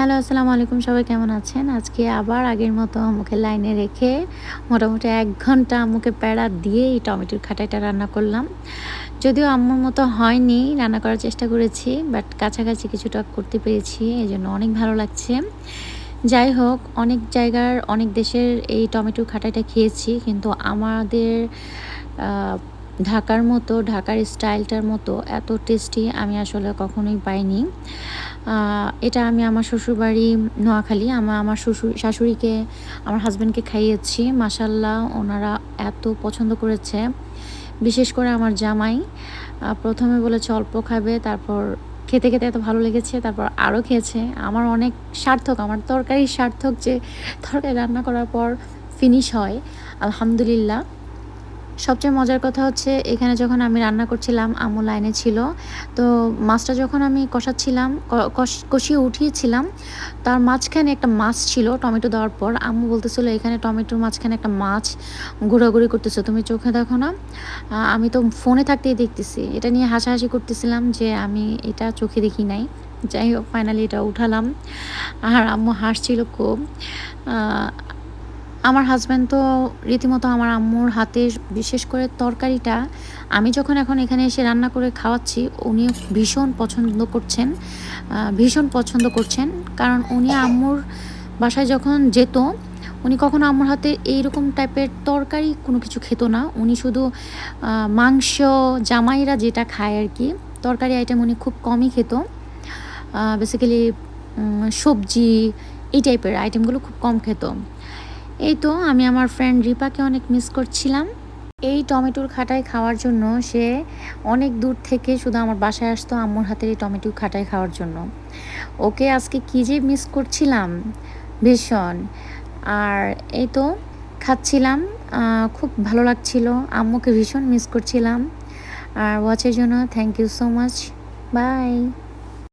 Hello, আসসালামু আলাইকুম। সবাই কেমন আছেন? আজকে আবার আগের মতো আম্মুকে লাইনে রেখে মোটামুটি ১ ঘন্টা আম্মুকে প্যারা দিয়ে এই টমেটোর খাটাইটা রান্না করলাম। যদিও আম্মুর মতো হয়নি, রান্না করার চেষ্টা করেছি, বাট কাছাকাছি কিছুটা করতে পেরেছি। এজন্য অনেক ভালো লাগছে। যাই হোক, অনেক জায়গার, অনেক দেশের এই টমেটোর খাটাইটা খেয়েছি। কিন্তু আমাদের আ ঢাকার মতো, ঢাকার স্টাইলটার মতো এত টেস্টি আমি আসলে কখনোই পাইনি। আ এটা আমি আমার শ্বশুরবাড়ি নোয়াখালী। আমার শাশুড়িকে, আমার হাসব্যান্ডকে খাইয়েছি। মাশাআল্লাহ ওনারা এত পছন্দ করেছে। বিশেষ করে আমার জামাই ১ম এ বলেছে অল্প খাবে, তারপর খেতে, খেতে এত ভালো লেগেছে, তারপর আরও খেয়েছে। আমার অনেক সার্থক, আমার তরকারি সার্থক যে তরকারি রান্না করার পর ফিনিশ হয়। আলহামদুলিল্লাহ। সবচেয়ে মজার কথা হচ্ছে এখানে যখন আমি রান্না করছিলাম আম্মু লাইনে ছিল। তো মাছটা যখন আমি কষাচ্ছিলাম কষিয়ে উঠিয়েছিলাম, তার মাঝখানে একটা মাছ ছিল টমেটো দেওয়ার পর। আম্মু বলতেছিল, "এখানে টমেটোর মাঝখানে একটা মাছ ঘোরাঘুরি করতেছে, তুমি চোখে দেখো না?" আমি তো ফোনে থাকতেই দেখতেছি। এটা নিয়ে হাসাহাসি করতেছিলাম যে আমি এটা চোখে দেখি নাই। যাই হোক, ফাইনালি এটা উঠালাম। আর আম্মু হাসছিল খুব। আ আমার হাসব্যান্ড তো রীতিমতো আমার আম্মুর হাতের বিশেষ করে তরকারিটা আমি যখন এখন এখানে এসে রান্না করে খাওয়াচ্ছি, উনিও ভীষণ পছন্দ করছেন। ভীষণ পছন্দ করছেন। কারণ উনি আম্মুর বাসায় যখন যেত, উনি কখনো আম্মুর হাতে এইরকম টাইপের তরকারি কোনো কিছু খেত না। উনি শুধু মাংস, জামাইরা যেটা খায় আরকি, তরকারি আইটেম উনি খুব কমই খেত। বেসিক্যালি সবজি এই টাইপের আইটেমগুলো খুব কম খেত। এই তো আমি আমার ফ্রেন্ড রিপাকে অনেক মিস করছিলাম। এই টমেটোর খাটাই খাওয়ার জন্য সে অনেক দূর থেকে শুধু আমার বাসায় আসতো আম্মুর হাতের এই টমেটোর খাটাই খাওয়ার জন্য। ওকে আজকে কী যে মিস করছিলাম ভীষণ। আর এই তো খাচ্ছিলাম, খুব ভালো লাগছিল। আম্মুকে ভীষণ মিস করছিলাম। আর ওয়াচের জন্য thank you so much. By.